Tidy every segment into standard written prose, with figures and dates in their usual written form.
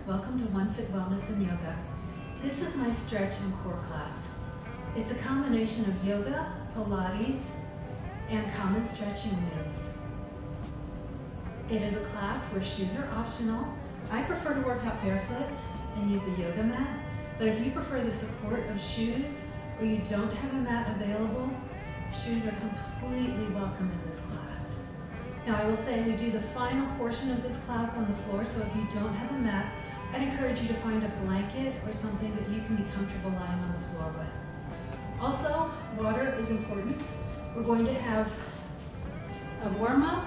welcome to One Fit Wellness and Yoga. This is my stretch and core class. It's a combination of yoga, Pilates, and common stretching moves. It is a class where shoes are optional. I prefer to work out barefoot and use a yoga mat, but if you prefer the support of shoes or you don't have a mat available, shoes are completely welcome in this class. Now I will say we do the final portion of this class on the floor, so if you don't have a mat, I'd encourage you to find a blanket or something that you can be comfortable lying on the floor with. Also, water is important. We're going to have a warm-up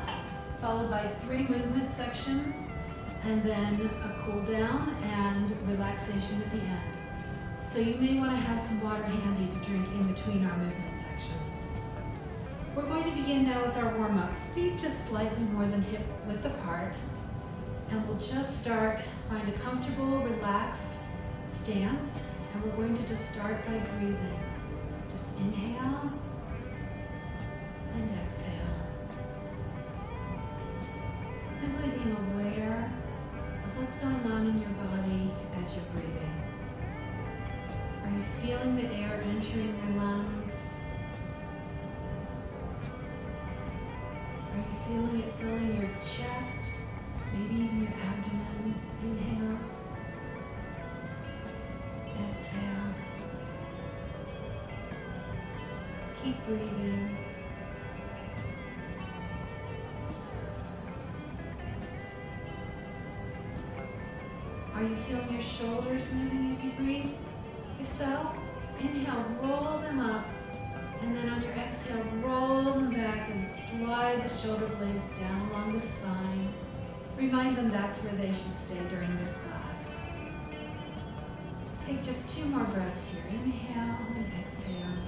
followed by 3 movement sections and then a cool down and relaxation at the end. So you may want to have some water handy to drink in between our movement sections. We're going to begin now with our warm-up. Feet just slightly more than hip width apart. And we'll just start, find a comfortable, relaxed stance. And we're going to just start by breathing. Just inhale and exhale. Simply being aware of what's going on in your body as you're breathing. Are you feeling the air entering your lungs? Are you feeling it filling your chest, maybe even your abdomen? Inhale, exhale. Keep breathing. Are you feeling your shoulders moving as you breathe? If so, inhale, roll them up. And then on your exhale, roll them back and slide the shoulder blades down along the spine. Remind them that's where they should stay during this class. Take just 2 more breaths here. Inhale and exhale.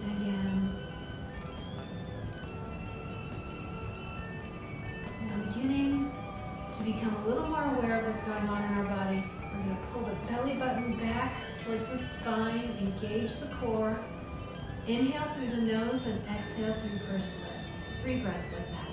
And again. Now beginning to become a little more aware of what's going on in our body. We're going to pull the belly button back towards the spine, engage the core. Inhale through the nose and exhale through pursed lips. 3 breaths like that.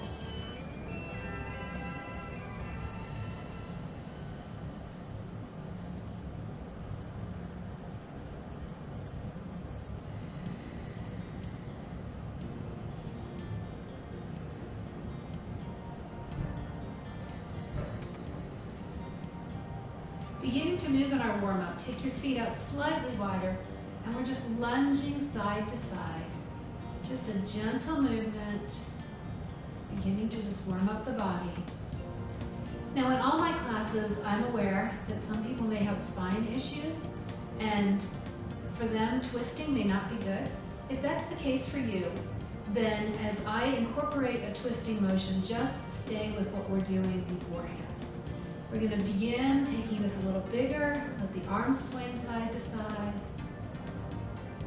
Beginning to move in our warm-up, take your feet out slightly wider, and we're just lunging side to side. Just a gentle movement, beginning to just warm up the body. Now in all my classes, I'm aware that some people may have spine issues, and for them, twisting may not be good. If that's the case for you, then as I incorporate a twisting motion, just stay with what we're doing beforehand. We're going to begin taking this a little bigger, let the arms swing side to side.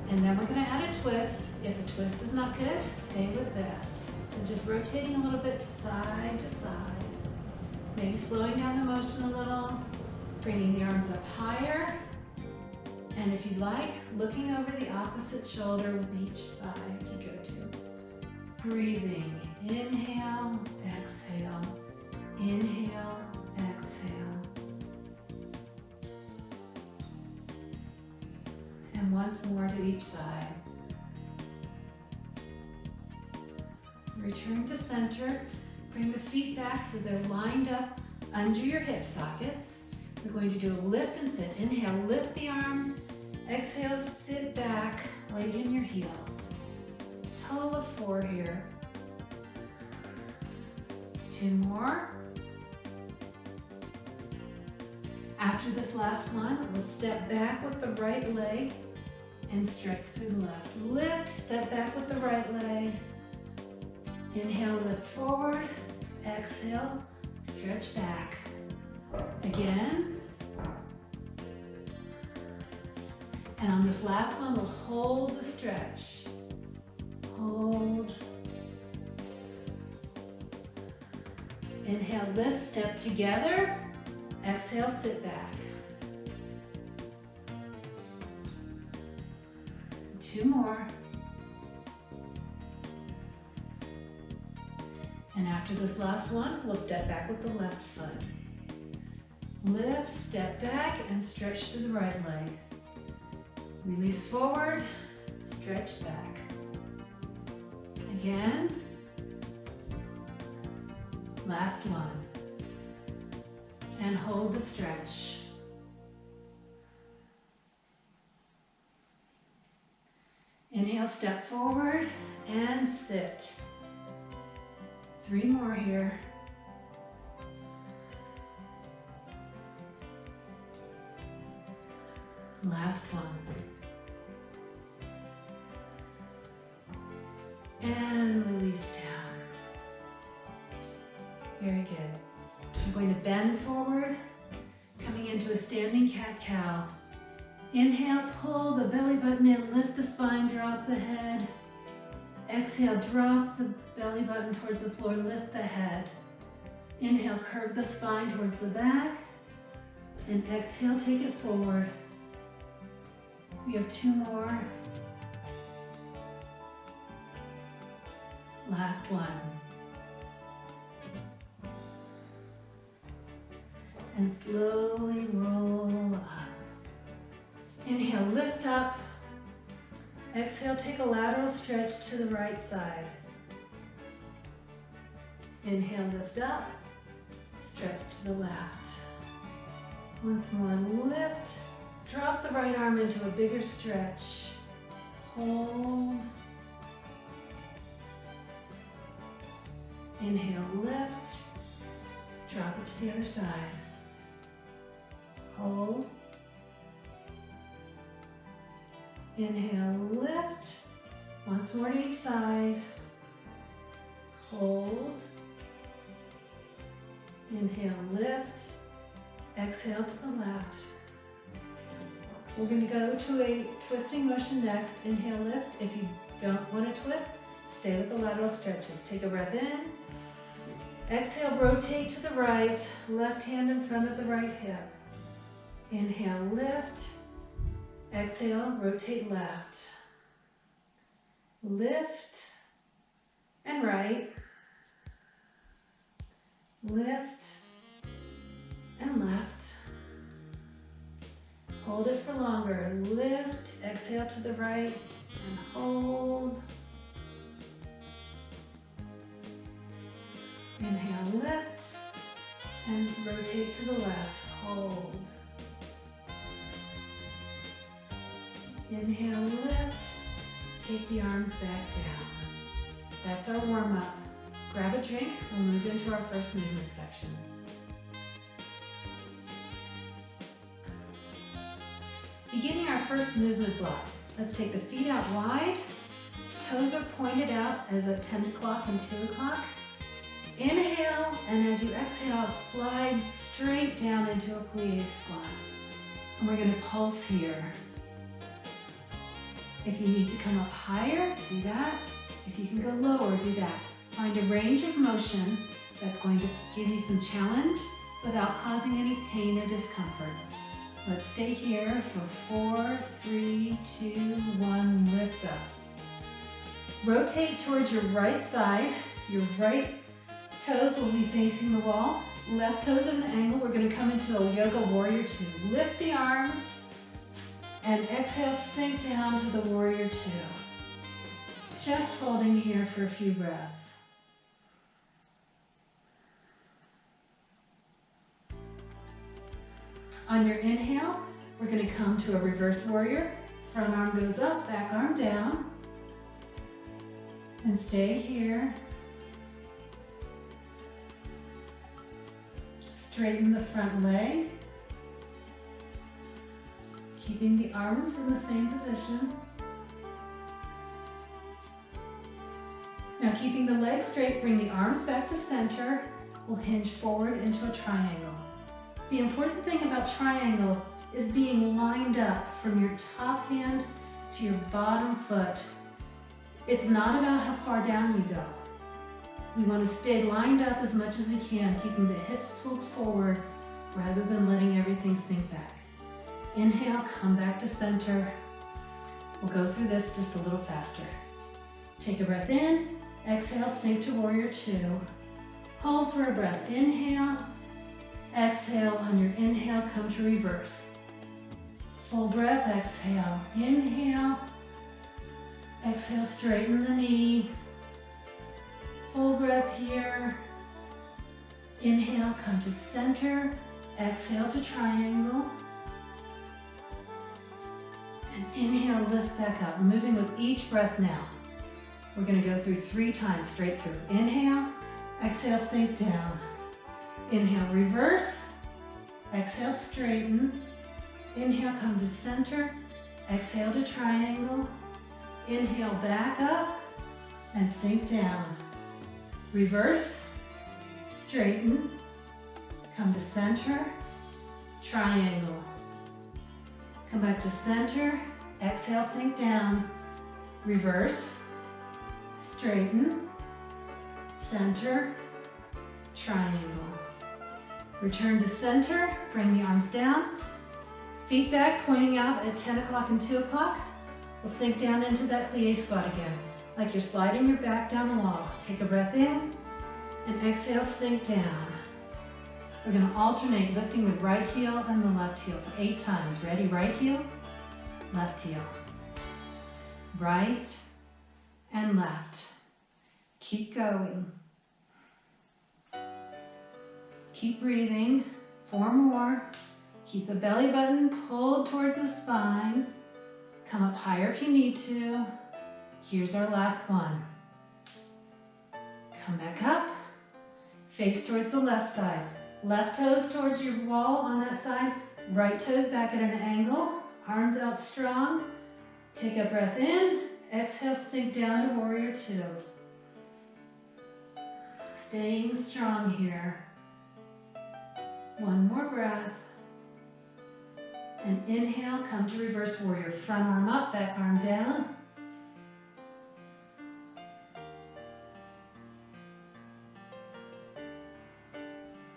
And then we're going to add a twist. If a twist is not good, stay with this. So just rotating a little bit to side, maybe slowing down the motion a little, bringing the arms up higher. And if you like, looking over the opposite shoulder with each side you go to. Breathing, inhale, exhale, inhale, exhale. And once more to each side. Return to center. Bring the feet back so they're lined up under your hip sockets. We're going to do a lift and sit. Inhale, lift the arms. Exhale, sit back, weight in your heels. Total of 4 here. 2 more. After this last one, we'll step back with the right leg and stretch through the left. Lift, step back with the right leg. Inhale, lift forward. Exhale, stretch back. Again. And on this last one, we'll hold the stretch. Hold. Inhale, lift, step together. Exhale, sit back. 2 more. And after this last one, we'll step back with the left foot. Lift, step back, and stretch to the right leg. Release forward, stretch back. Again. Last one. And hold the stretch. Inhale, step forward and sit. 3 more here. Last one. And release down. Very good. I'm going to bend forward, coming into a standing cat-cow. Inhale, pull the belly button in, lift the spine, drop the head. Exhale, drop the belly button towards the floor, lift the head. Inhale, curve the spine towards the back. And exhale, take it forward. We have 2 more. Last one. And slowly roll up. Inhale, lift up. Exhale, take a lateral stretch to the right side. Inhale, lift up. Stretch to the left. Once more, lift. Drop the right arm into a bigger stretch. Hold. Inhale, lift. Drop it to the other side. Hold. Inhale, lift. Once more to each side. Hold. Inhale, lift. Exhale to the left. We're going to go to a twisting motion next. Inhale, lift. If you don't want to twist, stay with the lateral stretches. Take a breath in. Exhale, rotate to the right. Left hand in front of the right hip. Inhale, lift. Exhale, rotate left. Lift and right. Lift and left. Hold it for longer. Lift, exhale to the right, and hold. Inhale, lift, and rotate to the left. Hold. Inhale, lift. Take the arms back down. That's our warm-up. Grab a drink. We'll move into our first movement section. Beginning our first movement block. Let's take the feet out wide. Toes are pointed out as a 10 o'clock and 2 o'clock. Inhale, and as you exhale, slide straight down into a plie squat. And we're going to pulse here. If you need to come up higher, do that. If you can go lower, do that. Find a range of motion that's going to give you some challenge without causing any pain or discomfort. Let's stay here for 4, 3, 2, 1, lift up. Rotate towards your right side. Your right toes will be facing the wall. Left toes at an angle. We're going to come into a yoga warrior 2. Lift the arms and exhale, sink down to the warrior 2. Just holding here for a few breaths. On your inhale, we're going to come to a reverse warrior. Front arm goes up, back arm down. And stay here. Straighten the front leg. Keeping the arms in the same position. Now keeping the legs straight, bring the arms back to center. We'll hinge forward into a triangle. The important thing about triangle is being lined up from your top hand to your bottom foot. It's not about how far down you go. We want to stay lined up as much as we can, keeping the hips pulled forward rather than letting everything sink back. Inhale, come back to center. We'll go through this just a little faster. Take a breath in, exhale, sink to warrior 2. Hold for a breath. Inhale, Exhale, on your inhale, come to reverse. Full breath, exhale. Inhale. Exhale, straighten the knee. Full breath here. Inhale, come to center. Exhale to triangle. And inhale, lift back up. Moving with each breath now. We're going to go through 3 times, straight through. Inhale, exhale, sink down. Inhale, reverse. Exhale, straighten. Inhale, come to center. Exhale to triangle. Inhale, back up and sink down. Reverse, straighten, come to center, triangle. Come back to center, exhale, sink down. Reverse, straighten, center, triangle. Return to center, bring the arms down. Feet back, pointing out at 10 o'clock and 2 o'clock. We'll sink down into that plie squat again, like you're sliding your back down the wall. Take a breath in, and exhale, sink down. We're gonna alternate lifting the right heel and the left heel for 8 times. Ready? Right heel, left heel. Right and left. Keep going. Keep breathing. 4 more. Keep the belly button pulled towards the spine. Come up higher if you need to. Here's our last one. Come back up. Face towards the left side. Left toes towards your wall on that side. Right toes back at an angle. Arms out strong. Take a breath in. Exhale, sink down to warrior 2. Staying strong here. 1 more breath. And inhale, come to reverse warrior. Front arm up, back arm down.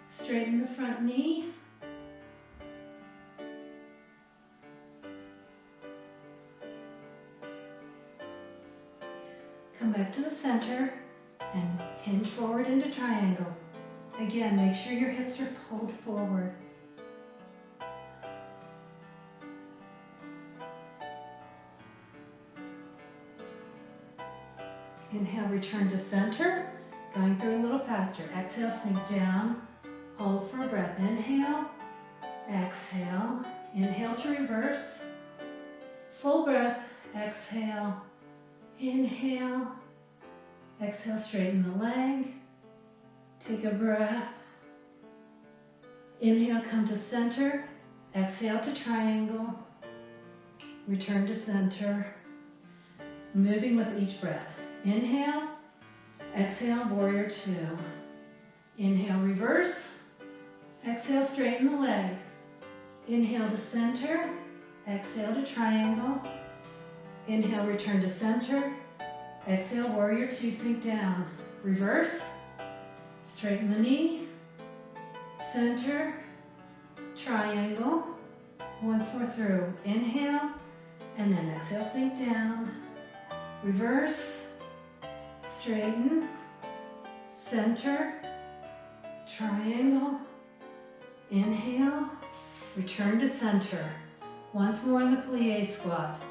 Straighten the front knee. Come back to the center and hinge forward into triangle. Again, make sure your hips are pulled forward. Inhale, return to center. Going through a little faster. Exhale, sink down. Hold for a breath. Inhale, exhale. Inhale to reverse. Full breath. Exhale, inhale. Exhale, straighten the leg. Take a breath. Inhale, come to center. Exhale to triangle. Return to center. Moving with each breath. Inhale, exhale, warrior 2. Inhale, reverse. Exhale, straighten the leg. Inhale to center. Exhale to triangle. Inhale, return to center. Exhale, warrior 2, sink down. Reverse. Straighten the knee. Center. Triangle. Once more through. Inhale, and then exhale, sink down. Reverse. Straighten, center, triangle, inhale, return to center. Once more in the plie squat.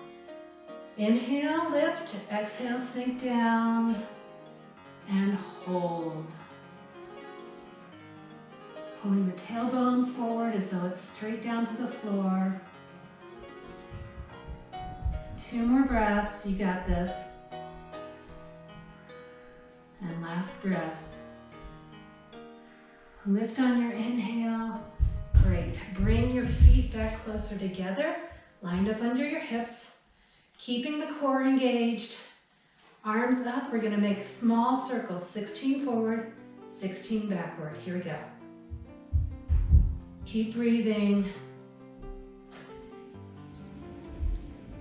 Inhale, lift, exhale, sink down, and hold. Pulling the tailbone forward as though it's straight down to the floor. 2 more breaths, you got this. And last breath. Lift on your inhale. Great. Bring your feet back closer together, lined up under your hips, keeping the core engaged. Arms up. We're going to make small circles, 16 forward, 16 backward. Here we go. Keep breathing.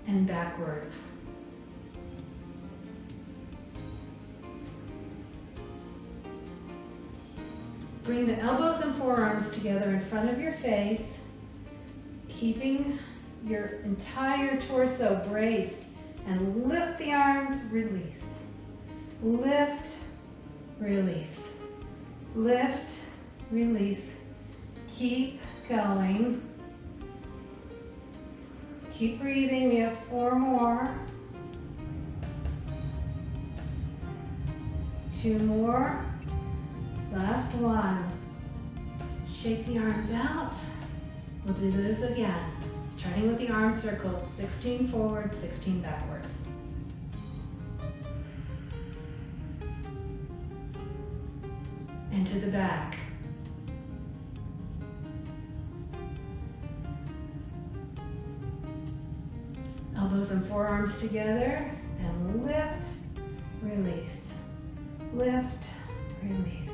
And backwards. Bring the elbows and forearms together in front of your face, keeping your entire torso braced, and lift the arms, release. Lift, release. Lift, release. Keep going. Keep breathing. We have 4 more. 2 more. Last one. Shake the arms out. We'll do those again. Starting with the arm circles, 16 forward, 16 backward. And to the back. Elbows and forearms together, and lift, release. Lift, release.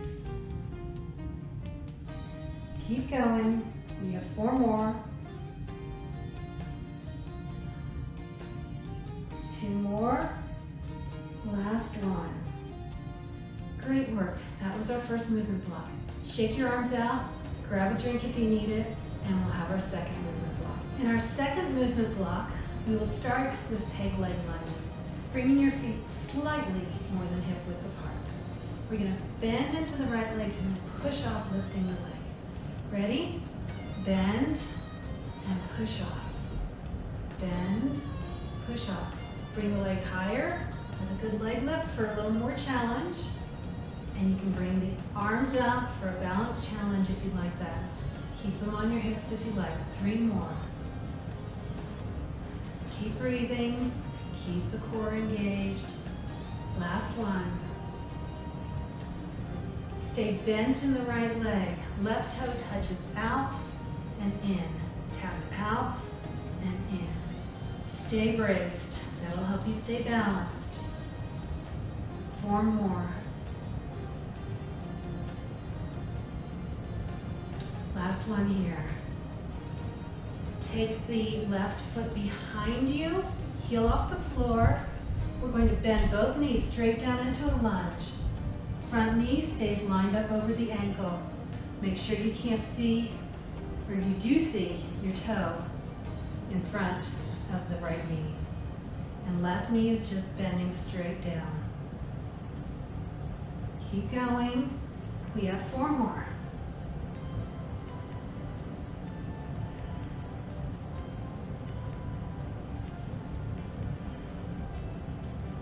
Keep going. We have 4 more. 2 more. Last one. Great work. That was our first movement block. Shake your arms out, grab a drink if you need it, and we'll have our second movement block. In our second movement block, we will start with peg leg lunges, bringing your feet slightly more than hip width apart. We're going to bend into the right leg and then push off, lifting the leg. Ready? Bend and push off. Bend, push off. Bring the leg higher with a good leg lift for a little more challenge. And you can bring the arms out for a balanced challenge if you like that. Keep them on your hips if you like. 3 more. Keep breathing. Keep the core engaged. Last one. Stay bent in the right leg. Left toe touches out and in. Tap out and in. Stay braced. That'll help you stay balanced. 4 more. Last one here. Take the left foot behind you, heel off the floor. We're going to bend both knees straight down into a lunge. Front knee stays lined up over the ankle. Make sure you can't see, or you do see, your toe in front of the right knee. And left knee is just bending straight down. Keep going. We have 4 more.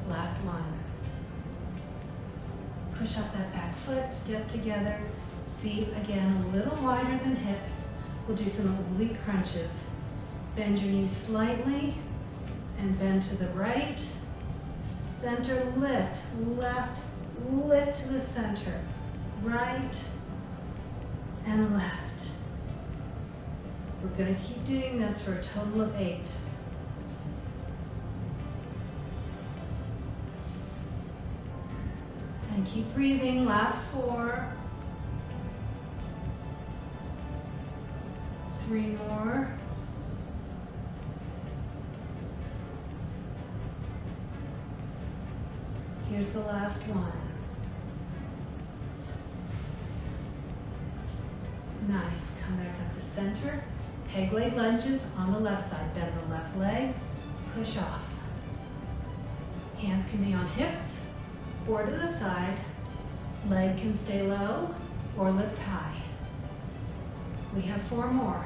Last one. Push off that back foot, step together. Feet again a little wider than hips. We'll do some oblique crunches. Bend your knees slightly and bend to the right. Center, lift, left, lift to the center. Right and left. We're going to keep doing this for a total of 8. And keep breathing. Last 4. 3 more. Here's the last one. Nice. Come back up to center. Peg leg lunges on the left side. Bend the left leg. Push off. Hands can be on hips or to the side. Leg can stay low or lift high. We have 4 more.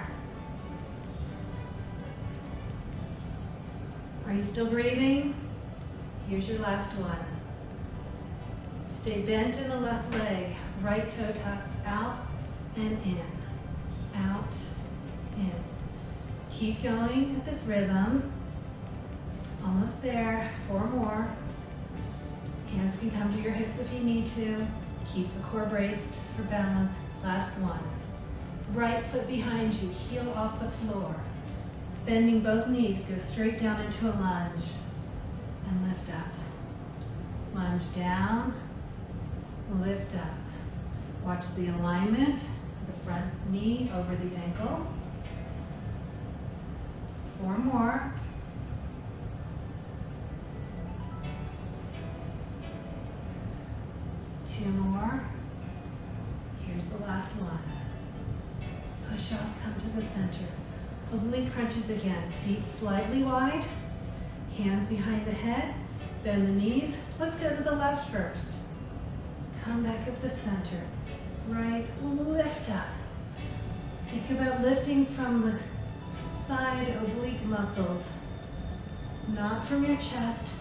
Are you still breathing? Here's your last one. Stay bent in the left leg. Right toe tucks out and in. Out, in. Keep going at this rhythm. Almost there. 4 more. Hands can come to your hips if you need to. Keep the core braced for balance. Last one. Right foot behind you, heel off the floor. Bending both knees, go straight down into a lunge. And lift up. Lunge down, lift up. Watch the alignment, the front knee over the ankle. 4 more. Two more. Here's the last one. Push off, come to the center. Oblique crunches again. Feet slightly wide. Hands behind the head. Bend the knees. Let's go to the left first. Come back up to center. Right, lift up. Think about lifting from the side oblique muscles, not from your chest,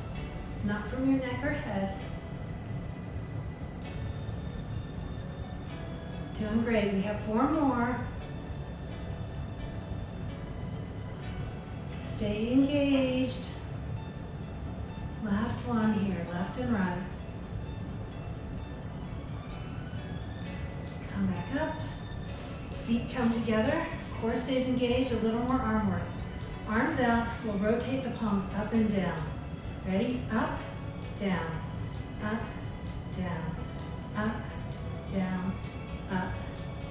not from your neck or head. Doing great. We have 4 more. Stay engaged. Last one here, left and right. Come back up. Feet come together. Core stays engaged. A little more arm work. Arms out. We'll rotate the palms up and down. Ready? Up, down, up, down, up, down, up,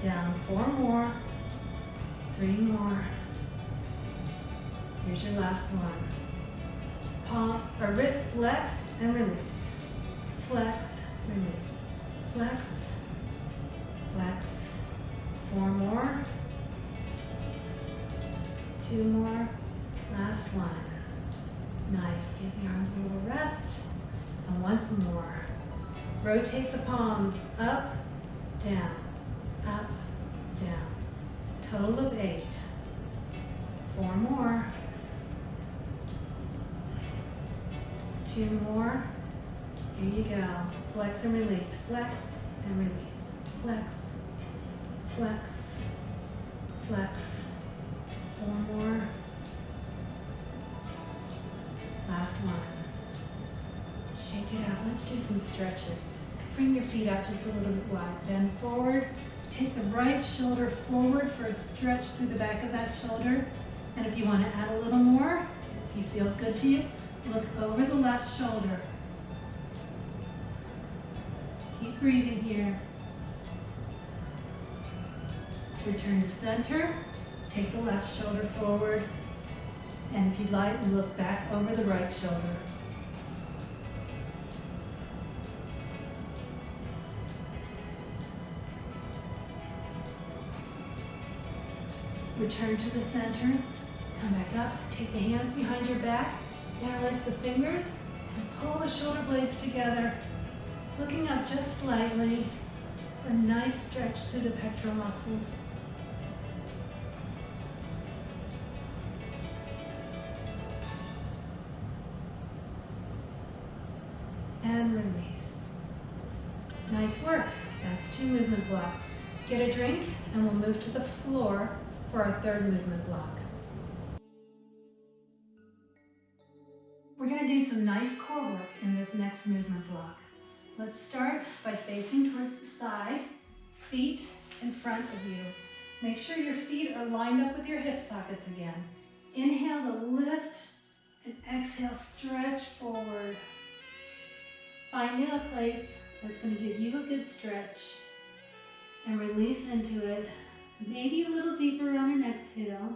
down. 4 more. 3 more. Here's your last one. Palm or wrist flex and release. Flex, release. Flex, flex. 4 more. 2 more. Last one. Nice. Give the arms a little rest. And once more. Rotate the palms up, down, up, down. Total of 8. 4 more. 2 more. Here you go. Flex and release. Flex and release. Flex, flex, flex. 4 more. Last one. Shake it out. Let's do some stretches. Bring your feet out just a little bit wide. Bend forward. Take the right shoulder forward for a stretch through the back of that shoulder. And if you want to add a little more, if it feels good to you, look over the left shoulder. Keep breathing here. Return to center. Take the left shoulder forward. And if you'd like, look back over the right shoulder. Return to the center. Come back up. Take the hands behind your back. Interlace the fingers and pull the shoulder blades together. Looking up just slightly. A nice stretch through the pectoral muscles. And release. Nice work. That's 2 movement blocks. Get a drink and we'll move to the floor for our 3rd movement block. We're going to do some nice core work in this next movement block. Let's start by facing towards the side, feet in front of you. Make sure your feet are lined up with your hip sockets again. Inhale to lift and exhale, stretch forward. Finding a place that's going to give you a good stretch and release into it. Maybe a little deeper on an exhale.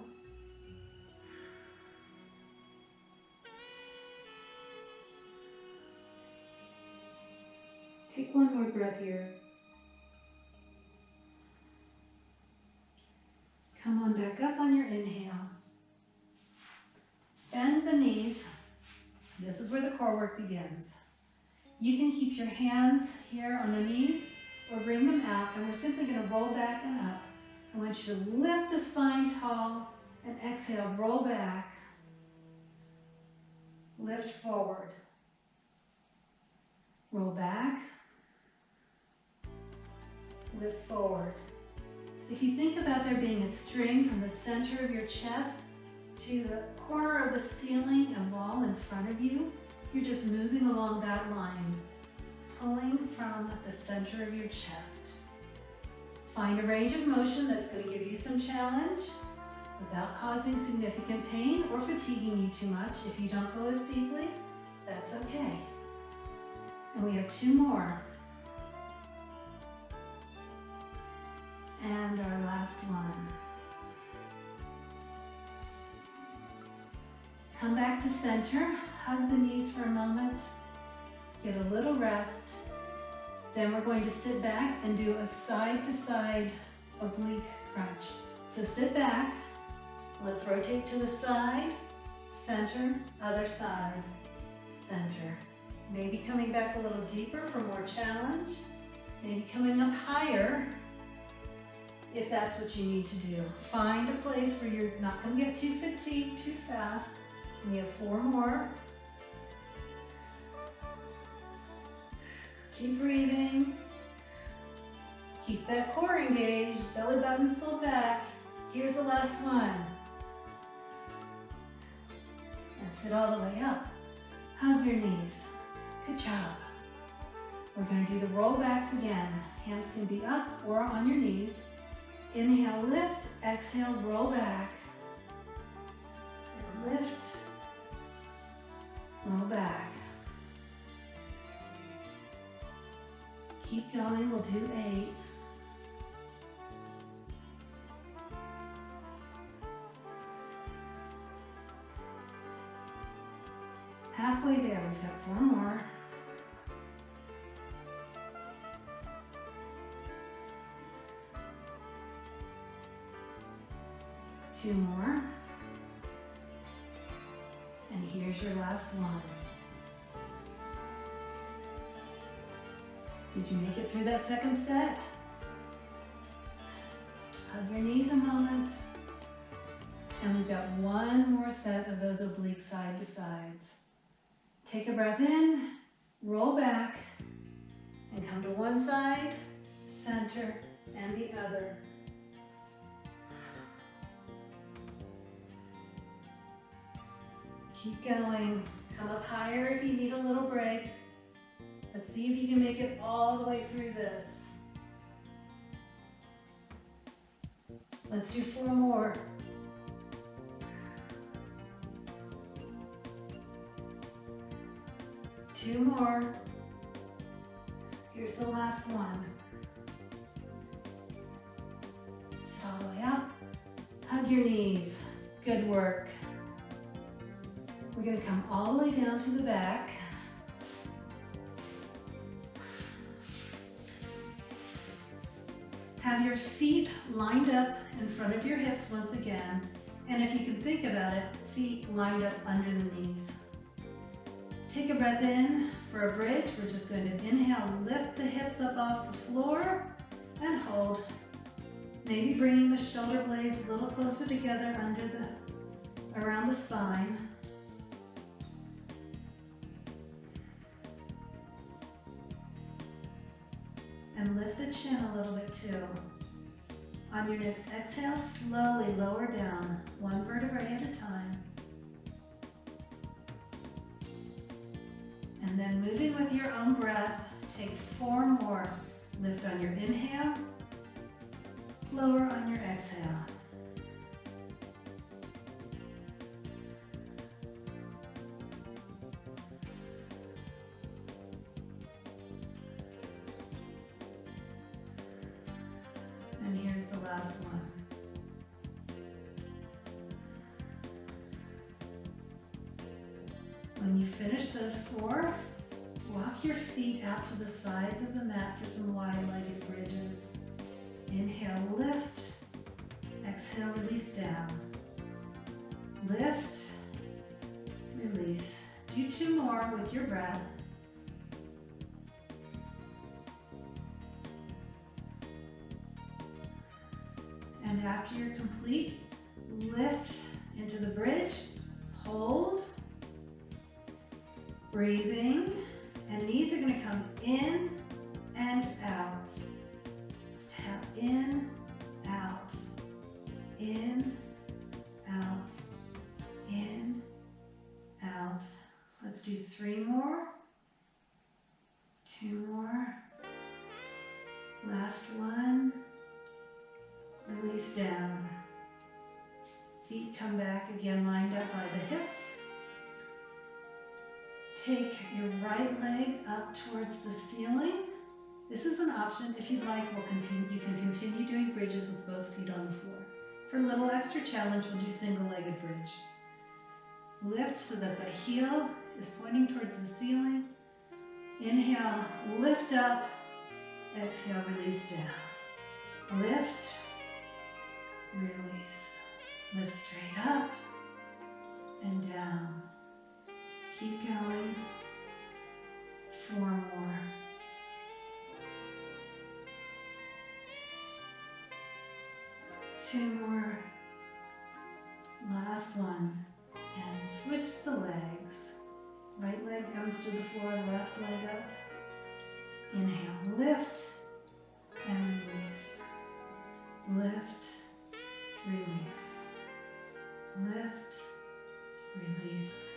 Take one more breath here. Come on back up on your inhale. Bend the knees. This is where the core work begins. You can keep your hands here on the knees or bring them out, and we're simply going to roll back and up. I want you to lift the spine tall and exhale, roll back. Lift forward. Roll back. Lift forward. If you think about there being a string from the center of your chest to the corner of the ceiling and wall in front of you, you're just moving along that line, pulling from the center of your chest. Find a range of motion that's going to give you some challenge without causing significant pain or fatiguing you too much. If you don't go as deeply, that's okay. And we have 2 more. And our last one. Come back to center, hug the knees for a moment, get a little rest. Then we're going to sit back and do a side-to-side oblique crunch. So sit back, let's rotate to the side, center, other side, center. Maybe coming back a little deeper for more challenge, maybe coming up higher, if that's what you need to do. Find a place where you're not going to get too fatigued too fast. We have 4 more. Keep breathing. Keep that core engaged, belly button's pulled back. Here's the last one. And sit all the way up. Hug your knees. Good job. We're going to do the rollbacks again. Hands can be up or on your knees. Inhale, lift. Exhale, roll back. And lift. Roll back. Keep going. We'll do 8. Halfway there, we've got 4 more. 2 more. And here's your last one. Did you make it through that second set? Hug your knees a moment. And we've got 1 more set of those oblique side to sides. Take a breath in, roll back, and come to one side, center, and the other. Keep going. Come up higher if you need a little break. Let's see if you can make it all the way through this. Let's do 4 more. 2 more. Here's the last one. Sit all the way up. Hug your knees. Good work. We're going to come all the way down to the back. Have your feet lined up in front of your hips once again. And if you can think about it, feet lined up under the knees. Take a breath in for a bridge. We're just going to inhale, lift the hips up off the floor and hold. Maybe bringing the shoulder blades a little closer together around the spine. And lift the chin a little bit too. On your next exhale, slowly lower down, 1 vertebrae at a time. And then moving with your own breath, take 4 more. Lift on your inhale, lower on your exhale. And here's the last one. When you finish those 4, walk your feet out to the sides of the mat for some wide-legged bridges. Inhale, lift. Exhale, release down. Lift, release. Do 2 more with your breath. And after you're complete, lift into the bridge, hold, breathing, and knees are going to come in and out. Tap in, out, in, out, in, out. Let's do 3 more, 2 more, last one. Release down. Feet come back again, lined up by the hips. Take your right leg up towards the ceiling. This is an option. If you'd like, you can continue doing bridges with both feet on the floor. For a little extra challenge, we'll do single-legged bridge. Lift so that the heel is pointing towards the ceiling. Inhale, lift up. Exhale, release down. Lift. Release. Lift straight up and down. Keep going. 4 more. 2 more. Last one. And switch the legs. Right leg comes to the floor, left leg up. Inhale, lift and release. Lift, release. Lift, release.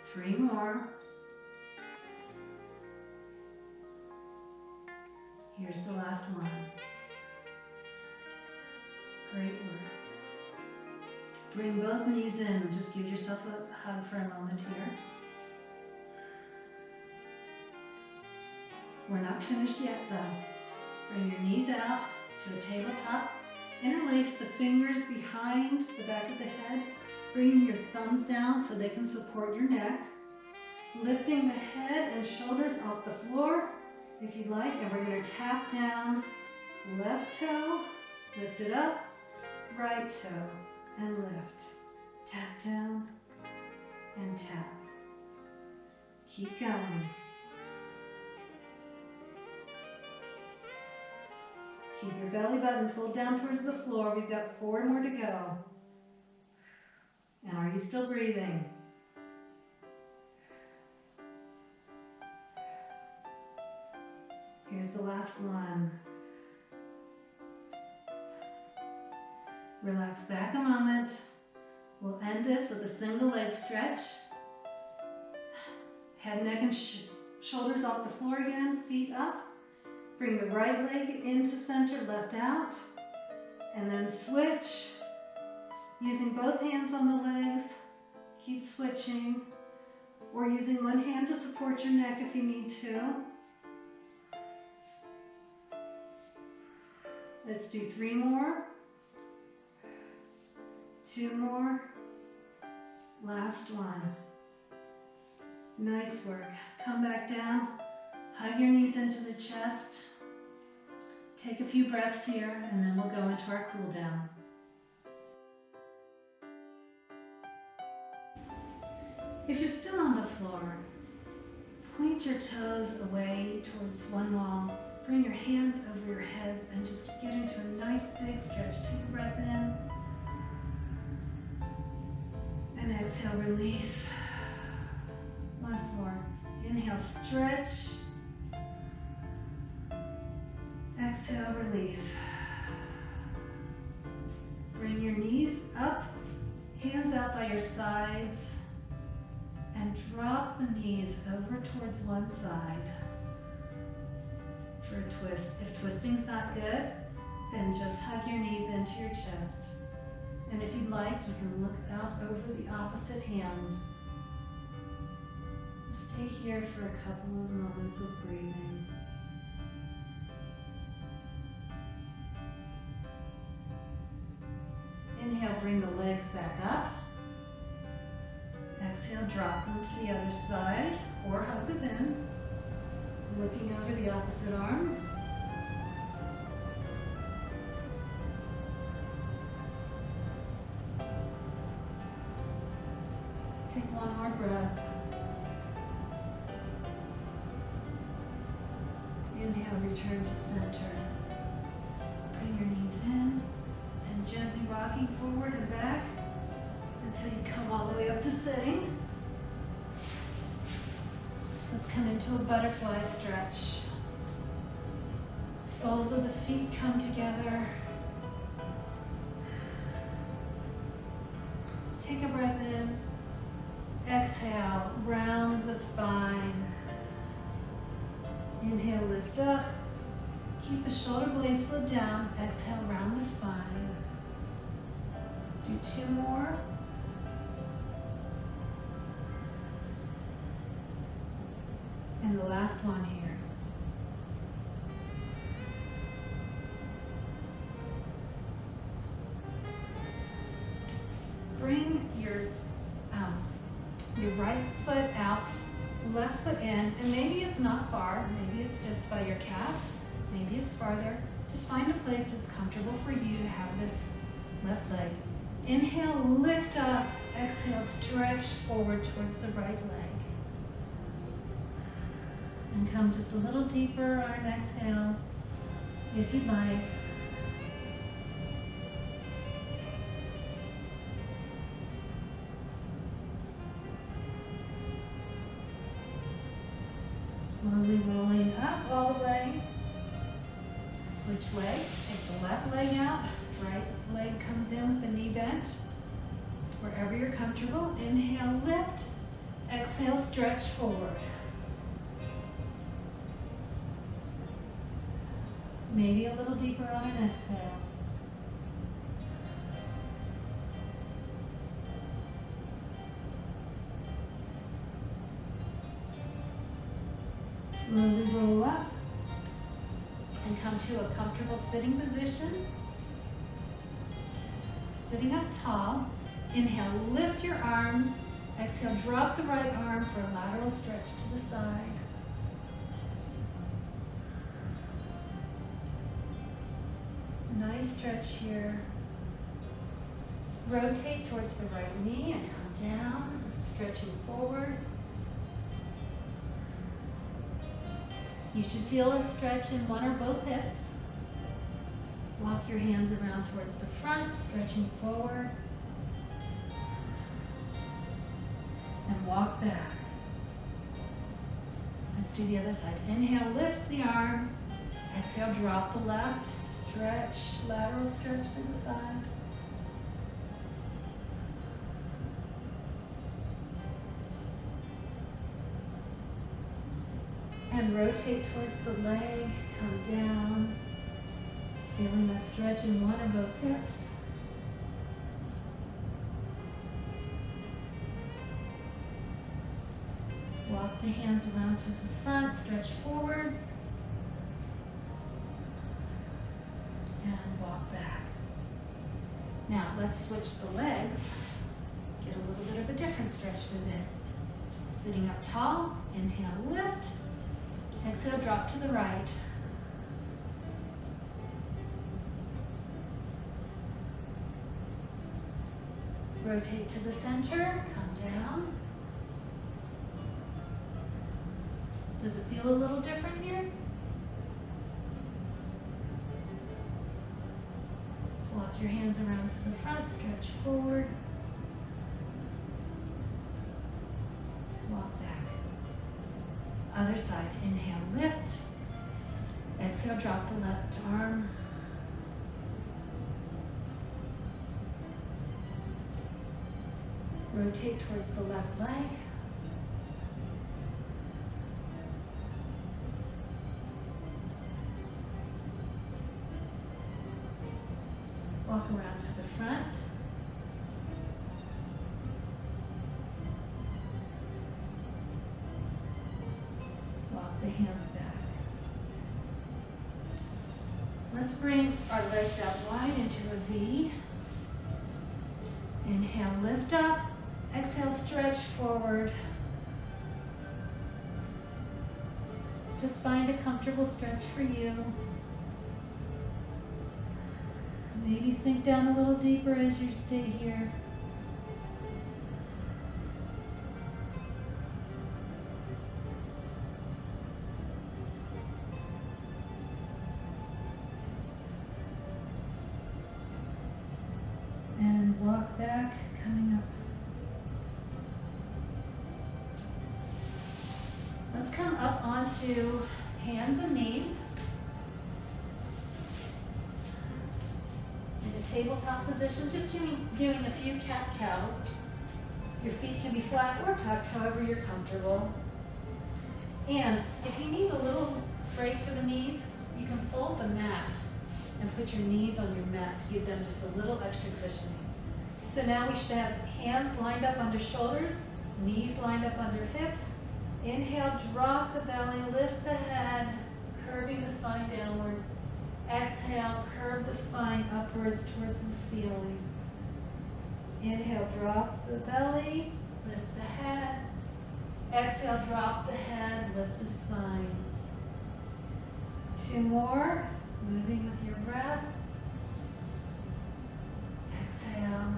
Three more. Here's the last one. Great work. Bring both knees in. Just give yourself a hug for a moment here. We're not finished yet though. Bring your knees out to a tabletop. Interlace the fingers behind the back of the head, bringing your thumbs down so they can support your neck. Lifting the head and shoulders off the floor if you like, and we're going to tap down left toe, lift it up, right toe, and lift. Tap down and tap. Keep going. Keep your belly button pulled down towards the floor. We've got 4 more to go. And are you still breathing? Here's the last one. Relax back a moment. We'll end this with a single leg stretch. Head, neck, and shoulders off the floor again, feet up. Bring the right leg into center, left out. And then switch. Using both hands on the legs. Keep switching. Or using one hand to support your neck if you need to. Let's do 3 more. 2 more. Last one. Nice work. Come back down. Hug your knees into the chest. Take a few breaths here, and then we'll go into our cool down. If you're still on the floor, point your toes away towards one wall. Bring your hands over your heads and just get into a nice big stretch. Take a breath in. And exhale, release. Once more. Inhale, stretch. Exhale, release. Bring your knees up, hands out by your sides, and drop the knees over towards one side for a twist. If twisting's not good, then just hug your knees into your chest. And if you'd like, you can look out over the opposite hand. Stay here for a couple of moments of breathing. Inhale, bring the legs back up. Exhale, drop them to the other side or hug them in. Looking over the opposite arm. Take one more breath. Inhale, return to center. Bring your knees in and gently rocking forward and back until you come all the way up to sitting. Let's come into a butterfly stretch. Soles of the feet come together. Take a breath in. Exhale, round the spine. Inhale, lift up. Keep the shoulder blades slid down. Exhale, round the spine. Let's do 2 more. And the last one here. Bring your right foot out, left foot in, and maybe it's not far, maybe it's just by your calf, maybe it's farther. Just find a place that's comfortable for you to have this left leg. Inhale, lift up, exhale, stretch forward towards the right leg. And come just a little deeper on an exhale, if you'd like. Slowly rolling up all the way. Switch legs, take the left leg out, right leg comes in with the knee bent. Wherever you're comfortable, inhale, lift, exhale, stretch forward. Maybe a little deeper on an exhale. Slowly roll up and come to a comfortable sitting position. Sitting up tall, inhale, lift your arms. Exhale, drop the right arm for a lateral stretch to the side. Nice stretch here. Rotate towards the right knee and come down, stretching forward. You should feel a stretch in one or both hips. Walk your hands around towards the front, stretching forward. And walk back. Let's do the other side. Inhale, lift the arms. Exhale, drop the left. Stretch, lateral stretch to the side. And rotate towards the leg, come down. Feeling that stretch in one or both hips. Walk the hands around to the front, stretch forwards. And walk back. Now let's switch the legs. Get a little bit of a different stretch than this. Sitting up tall, inhale, lift. Exhale, drop to the right. Rotate to the center, come down. Does it feel a little different here? Walk your hands around to the front, stretch forward. Walk back. Other side, inhale, lift. Exhale, drop the left arm. Rotate towards the left leg. Walk around to the front. Walk the hands back. Let's bring our legs out wide into a V. Inhale, lift up. Exhale, stretch forward. Just find a comfortable stretch for you. Maybe sink down a little deeper as you stay here. And walk back, coming up. Let's come up onto hands and knees. In a tabletop position, just doing a few cat-cows. Your feet can be flat or tucked, however you're comfortable. And if you need a little break for the knees, you can fold the mat and put your knees on your mat to give them just a little extra cushioning. So now we should have hands lined up under shoulders, knees lined up under hips. Inhale, drop the belly, lift the head, curving the spine downward. Exhale, curve the spine upwards towards the ceiling. Inhale, drop the belly, lift the head. Exhale, drop the head, lift the spine. 2 more, moving with your breath. Exhale.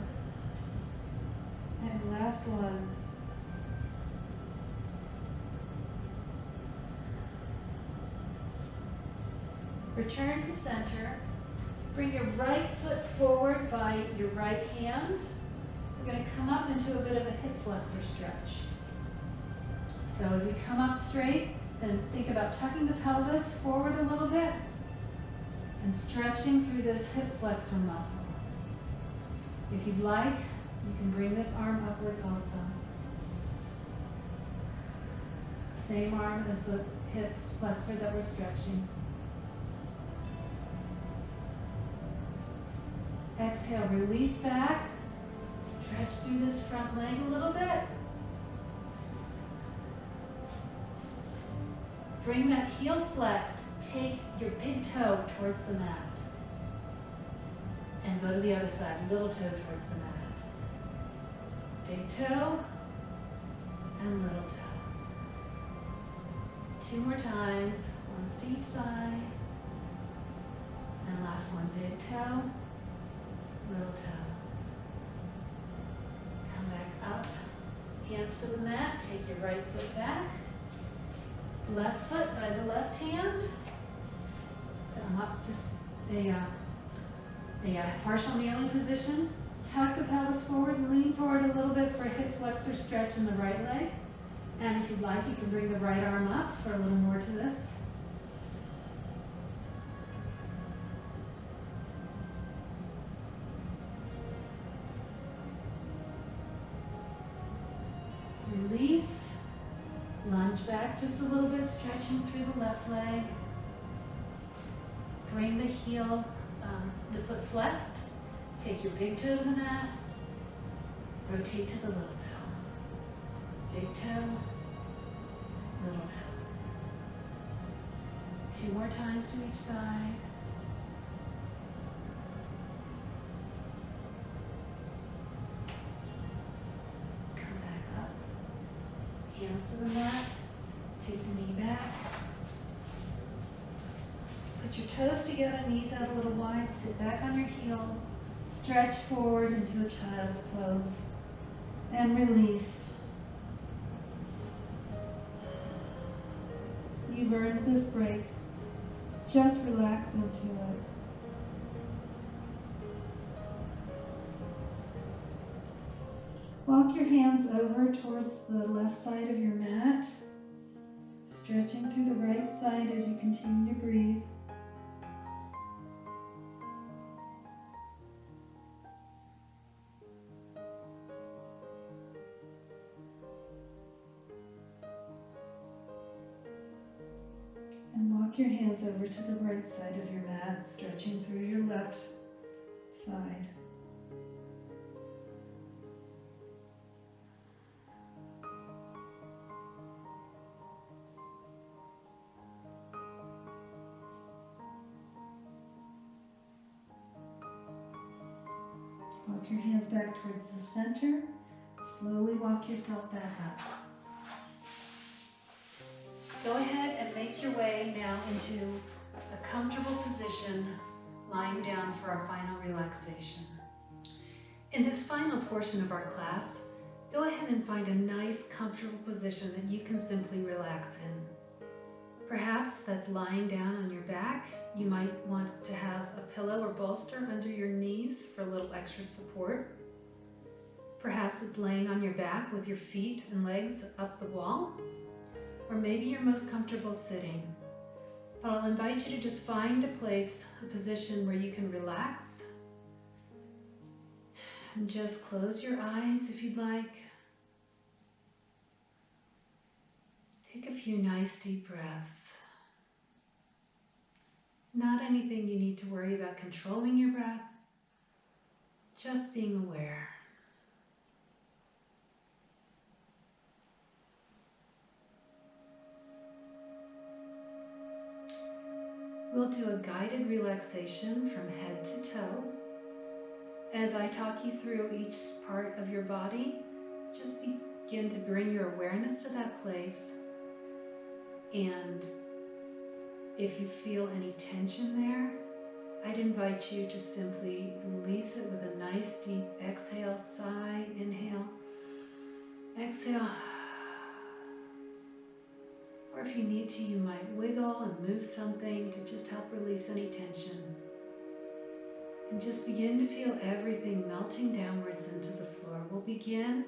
And last one. Return to center. Bring your right foot forward by your right hand. We're going to come up into a bit of a hip flexor stretch. So as we come up straight, then think about tucking the pelvis forward a little bit and stretching through this hip flexor muscle. If you'd like, you can bring this arm upwards also. Same arm as the hip flexor that we're stretching. Exhale, release back. Stretch through this front leg a little bit. Bring that heel flexed. Take your big toe towards the mat. And go to the other side, little toe towards the mat. Big toe and little toe. 2 more times, once to each side. And last one, big toe, little toe. Come back up, hands to the mat, take your right foot back. Left foot by the left hand. Come up to a partial kneeling position. Tuck the pelvis forward and lean forward a little bit for a hip flexor stretch in the right leg. And if you'd like, you can bring the right arm up for a little more to this. Release. Lunge back just a little bit, stretching through the left leg. Bring the heel, the foot flexed. Take your big toe to the mat. Rotate to the little toe. Big toe, little toe. 2 more times to each side. Come back up. Hands to the mat. Take the knee back. Put your toes together, knees out a little wide. Sit back on your heel. Stretch forward into a child's pose. And release. You've earned this break. Just relax into it. Walk your hands over towards the left side of your mat, stretching through the right side as you continue to breathe. And walk your hands over to the right side of your mat, stretching through your left side. Walk your hands back towards the center. Slowly walk yourself back up. Go ahead and make your way now into a comfortable position, lying down for our final relaxation. In this final portion of our class, go ahead and find a nice, comfortable position that you can simply relax in. Perhaps that's lying down on your back. You might want to have a pillow or bolster under your knees for a little extra support. Perhaps it's laying on your back with your feet and legs up the wall. Or maybe you're most comfortable sitting. But I'll invite you to just find a place, a position where you can relax. And just close your eyes if you'd like. Take a few nice deep breaths. Not anything you need to worry about controlling your breath, just being aware. We'll do a guided relaxation from head to toe. As I talk you through each part of your body, just begin to bring your awareness to that place. And if you feel any tension there, I'd invite you to simply release it with a nice deep exhale, sigh, inhale, exhale, Or if you need to, you might wiggle and move something to just help release any tension. And just begin to feel everything melting downwards into the floor. We'll begin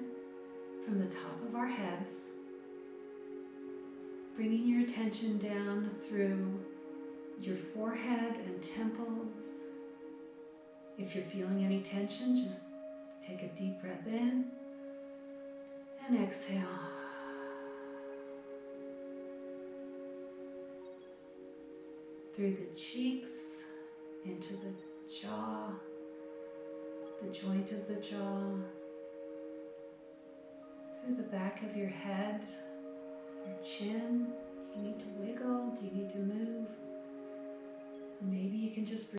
from the top of our heads, bringing your attention down through your forehead and temples. If you're feeling any tension, just take a deep breath in and exhale. Through the cheeks, into the jaw, the joint of the jaw, through the back of your head, your chin. Do you need to wiggle? Do you need to move? Maybe you can just